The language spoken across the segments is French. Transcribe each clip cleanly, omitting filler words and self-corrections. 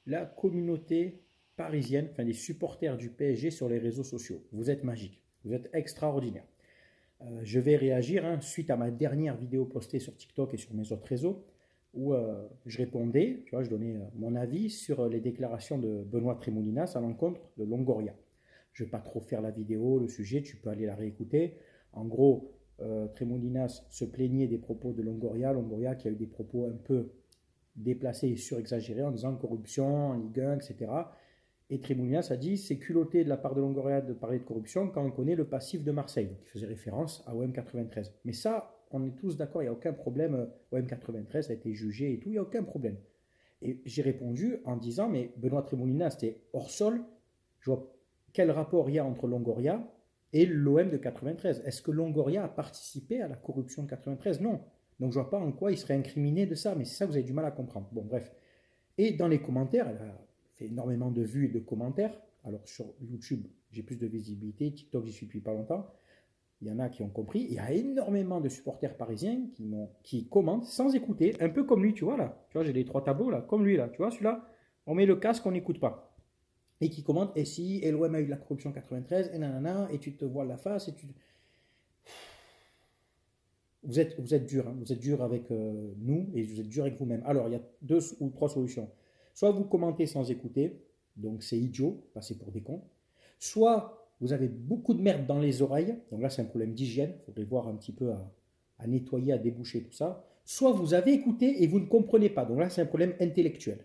la communauté parisienne, enfin les supporters du PSG sur les réseaux sociaux. Vous êtes magiques, vous êtes extraordinaires. Je vais réagir suite à ma dernière vidéo postée sur TikTok et sur mes autres réseaux où je répondais, tu vois, je donnais mon avis sur les déclarations de Benoît Tremoulinas à l'encontre de Longoria. Je ne vais pas trop faire la vidéo, le sujet, tu peux aller la réécouter. En gros, Tremoulinas se plaignait des propos de Longoria, Longoria qui a eu des propos un peu déplacés et surexagérés en disant corruption, en Ligue 1, etc. Et Tremoulinas a dit c'est culotté de la part de Longoria de parler de corruption quand on connaît le passif de Marseille. Donc il faisait référence à OM 93. Mais ça, on est tous d'accord, il n'y a aucun problème. OM 93 a été jugé et tout, il n'y a aucun problème. Et j'ai répondu en disant mais Benoît Tremoulinas, c'était hors sol. Je vois quel rapport il y a entre Longoria et l'OM de 93. Est-ce que Longoria a participé à la corruption de 93? Non. Donc je ne vois pas en quoi il serait incriminé de ça, mais c'est ça que vous avez du mal à comprendre. Bon, bref. Et dans les commentaires, elle a fait énormément de vues et de commentaires. Alors sur YouTube, j'ai plus de visibilité. TikTok, j'y suis depuis pas longtemps. Il y en a qui ont compris. Il y a énormément de supporters parisiens qui commentent sans écouter. Un peu comme lui, tu vois là. Tu vois, j'ai les trois tableaux là, comme lui là. Tu vois, celui-là, on met le casque, on n'écoute pas. Et qui commentent, et si, et l'OM a eu de la corruption en 93, et nanana, et tu te vois la face, et tu... Vous êtes dur, hein. Vous êtes dur avec nous, et vous êtes dur avec vous-même. Alors, il y a deux ou trois solutions. Soit vous commentez sans écouter, donc c'est idiot, passez pour des cons. Soit vous avez beaucoup de merde dans les oreilles, donc là c'est un problème d'hygiène, il faudrait voir un petit peu à nettoyer, à déboucher tout ça. Soit vous avez écouté et vous ne comprenez pas, donc là c'est un problème intellectuel.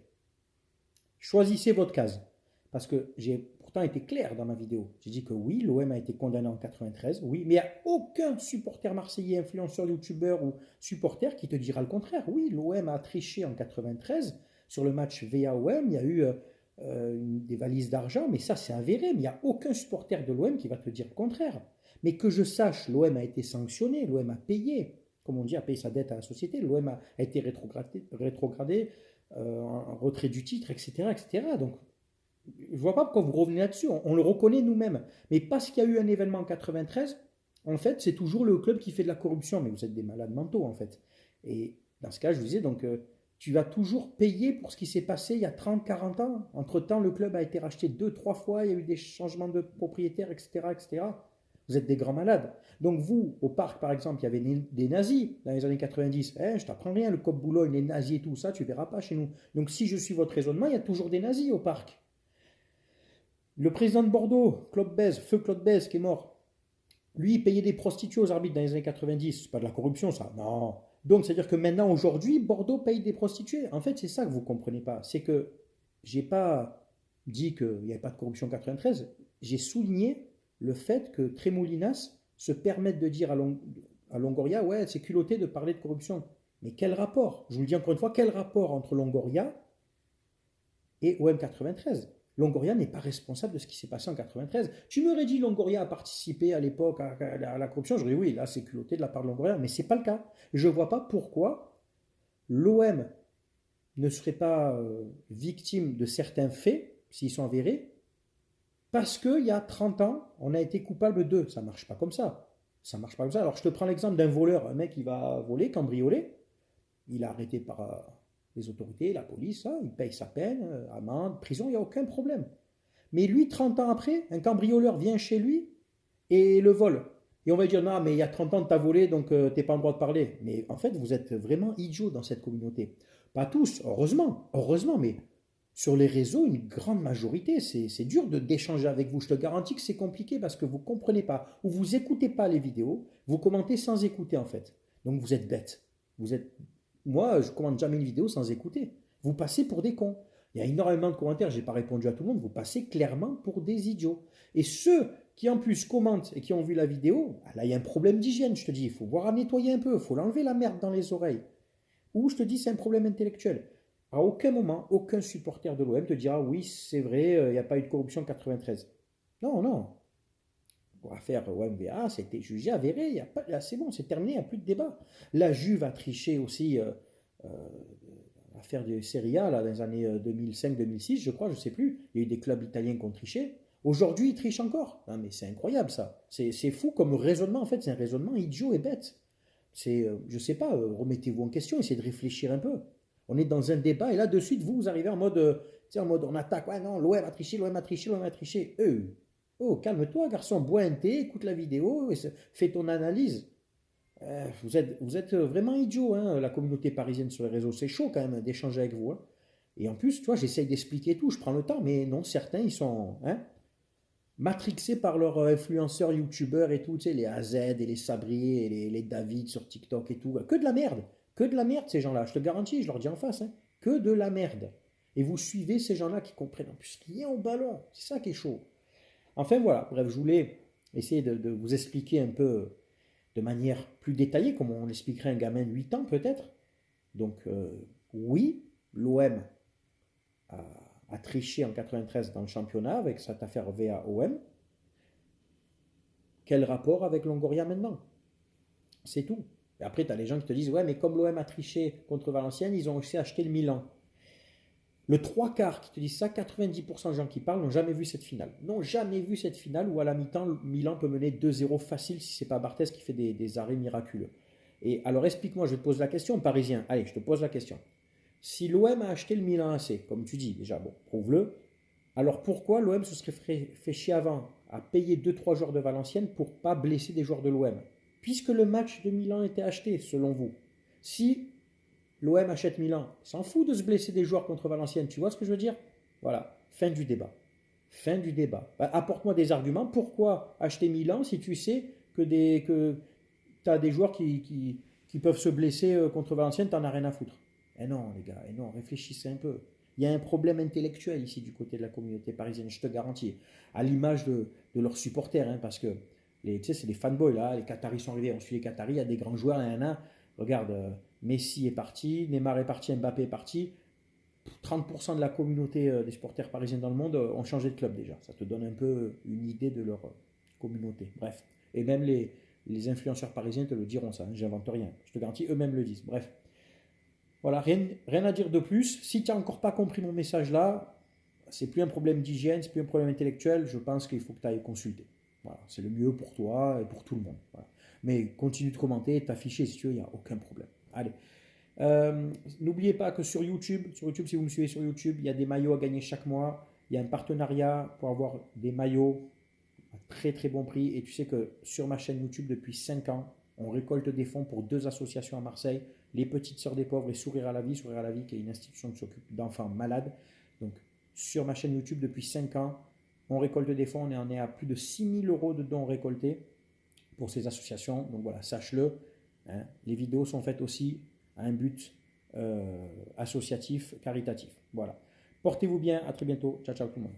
Choisissez votre case. Parce que j'ai pourtant été clair dans ma vidéo. J'ai dit que oui, l'OM a été condamné en 93, oui, mais il n'y a aucun supporter marseillais, influenceur, youtubeur ou supporter qui te dira le contraire. Oui, l'OM a triché en 93 sur le match VA-OM, il y a eu des valises d'argent, mais ça c'est avéré, mais il n'y a aucun supporter de l'OM qui va te dire le contraire. Mais que je sache, l'OM a été sanctionné, l'OM a payé, comme on dit, a payé sa dette à la société, l'OM a été rétrogradé un retrait du titre, etc., etc. Donc, je ne vois pas pourquoi vous revenez là-dessus. On le reconnaît nous-mêmes. Mais parce qu'il y a eu un événement en 93, en fait, c'est toujours le club qui fait de la corruption. Mais vous êtes des malades mentaux, en fait. Et dans ce cas, je vous disais, donc, tu vas toujours payer pour ce qui s'est passé il y a 30, 40 ans. Entre-temps, le club a été racheté deux, trois fois. Il y a eu des changements de propriétaires, etc., etc. Vous êtes des grands malades. Donc vous, au parc par exemple, il y avait des nazis dans les années 90. Je t'apprends rien, le Cop Boulogne, les nazis et tout ça, tu verras pas chez nous. Donc si je suis votre raisonnement, il y a toujours des nazis au parc. Le président de Bordeaux, Claude Bèze, feu Claude Bèze qui est mort, lui il payait des prostituées aux arbitres dans les années 90. C'est pas de la corruption ça, non. Donc c'est-à-dire que maintenant, aujourd'hui, Bordeaux paye des prostituées. En fait, c'est ça que vous comprenez pas. C'est que j'ai pas dit qu'il n'y avait pas de corruption en 93. J'ai souligné le fait que Tremoulinas se permette de dire à Longoria, ouais, c'est culotté de parler de corruption. Mais quel rapport? Je vous le dis encore une fois, quel rapport entre Longoria et OM 93? Longoria n'est pas responsable de ce qui s'est passé en 93. Tu m'aurais dit Longoria a participé à l'époque à la corruption, j'aurais dit oui, là c'est culotté de la part de Longoria, mais c'est pas le cas. Je ne vois pas pourquoi l'OM ne serait pas victime de certains faits, s'ils sont avérés, parce qu'il y a 30 ans, on a été coupable d'eux. Ça ne marche pas comme ça. Ça marche pas comme ça. Alors je te prends l'exemple d'un voleur, un mec qui va voler, cambrioler, il est arrêté par les autorités, la police, hein, il paye sa peine, amende, prison, il n'y a aucun problème. Mais lui, 30 ans après, un cambrioleur vient chez lui et le vole. Et on va dire, non, mais il y a 30 ans, tu as volé, donc tu n'es pas en droit de parler. Mais en fait, vous êtes vraiment idiots dans cette communauté. Pas tous, heureusement, mais sur les réseaux, une grande majorité, c'est dur d'échanger avec vous. Je te garantis que c'est compliqué parce que vous ne comprenez pas ou vous n'écoutez pas les vidéos, vous commentez sans écouter en fait. Donc vous êtes bête. Vous êtes... Moi, je ne commente jamais une vidéo sans écouter. Vous passez pour des cons. Il y a énormément de commentaires, je n'ai pas répondu à tout le monde, vous passez clairement pour des idiots. Et ceux qui en plus commentent et qui ont vu la vidéo, là il y a un problème d'hygiène, je te dis, il faut voir à nettoyer un peu, il faut l'enlever la merde dans les oreilles. Ou je te dis c'est un problème intellectuel. À aucun moment, aucun supporter de l'OM te dira oui c'est vrai, il n'y a pas eu de corruption en 93. Non, non. Pour l'affaire OMVA, c'était jugé, avéré, c'est bon, c'est terminé, il n'y a plus de débat. La Juve a triché aussi euh, l'affaire de Serie A là, dans les années 2005-2006, je crois, je ne sais plus. Il y a eu des clubs italiens qui ont triché. Aujourd'hui, ils trichent encore. Non, mais c'est incroyable ça. C'est fou comme raisonnement, en fait, c'est un raisonnement idiot et bête. Je sais pas, remettez-vous en question, essayez de réfléchir un peu. On est dans un débat et là, de suite, vous arrivez en mode sais, en mode on attaque, ouais non, l'OM a triché, l'OM a triché, l'OM a triché. Oh, calme-toi, garçon, bois un thé, écoute la vidéo, fais ton analyse. Vous êtes vraiment idiot, hein, la communauté parisienne sur les réseaux. C'est chaud quand même d'échanger avec vous, hein. Et en plus, tu vois, j'essaye d'expliquer tout, je prends le temps, mais non, certains, ils sont matrixés par leurs influenceurs, youtubeurs et tout, tu sais, les AZ et les Sabri et les David sur TikTok et tout. Que de la merde, que de la merde ces gens-là, je te garantis, je leur dis en face, hein, que de la merde. Et vous suivez ces gens-là qui comprennent en plus ce qu'il y a au ballon, c'est ça qui est chaud. Enfin voilà, bref, je voulais essayer de vous expliquer un peu de manière plus détaillée, comme on l'expliquerait à un gamin de 8 ans peut-être. Donc oui, l'OM a, a triché en 93 dans le championnat avec cette affaire VAOM. Quel rapport avec Longoria maintenant? C'est tout. Et après, tu as les gens qui te disent, ouais, mais comme l'OM a triché contre Valenciennes, ils ont aussi acheté le Milan. Le trois quarts qui te disent ça, 90% des gens qui parlent n'ont jamais vu cette finale. N'ont jamais vu cette finale où à la mi-temps, le Milan peut mener 2-0 facile si c'est pas Barthez qui fait des arrêts miraculeux. Et alors explique-moi, je te pose la question, Parisien. Allez, je te pose la question. Si l'OM a acheté le Milan AC, comme tu dis déjà, bon, prouve-le. Alors pourquoi l'OM se serait fait chier avant à payer deux trois joueurs de Valenciennes pour pas blesser des joueurs de l'OM? Puisque le match de Milan était acheté, selon vous. Si l'OM achète Milan, s'en fout de se blesser des joueurs contre Valenciennes, tu vois ce que je veux dire? Voilà, fin du débat. Fin du débat. Bah, apporte-moi des arguments. Pourquoi acheter Milan si tu sais que tu as des joueurs qui peuvent se blesser contre Valenciennes, t'en as rien à foutre? Eh non, les gars, eh non, réfléchissez un peu. Il y a un problème intellectuel ici du côté de la communauté parisienne, je te garantis. À l'image de leurs supporters, hein, parce que tu sais, c'est des fanboys là, les Qataris sont arrivés, on suit les Qataris, il y a des grands joueurs, il y en a. Regarde, Messi est parti, Neymar est parti, Mbappé est parti. 30% de la communauté des supporters parisiens dans le monde ont changé de club déjà. Ça te donne un peu une idée de leur communauté. Bref. Et même les influenceurs parisiens te le diront ça, hein, j'invente rien. Je te garantis, eux-mêmes le disent. Bref. Voilà, rien à dire de plus. Si tu n'as encore pas compris mon message là, c'est plus un problème d'hygiène, c'est plus un problème intellectuel. Je pense qu'il faut que tu ailles consulter. Voilà, c'est le mieux pour toi et pour tout le monde. Voilà. Mais continue de commenter, t'afficher si tu veux, il n'y a aucun problème. Allez. N'oubliez pas que sur YouTube, si vous me suivez sur YouTube, il y a des maillots à gagner chaque mois. Il y a un partenariat pour avoir des maillots à très très bon prix. Et tu sais que sur ma chaîne YouTube depuis 5 ans, on récolte des fonds pour deux associations à Marseille, les Petites Sœurs des Pauvres et Sourire à la Vie qui est une institution qui s'occupe d'enfants malades. Donc sur ma chaîne YouTube depuis 5 ans, on récolte des fonds, on en est à plus de 6 000 € de dons récoltés pour ces associations. Donc voilà, sache-le. Hein. Les vidéos sont faites aussi à un but associatif, caritatif. Voilà. Portez-vous bien, à très bientôt. Ciao, ciao tout le monde.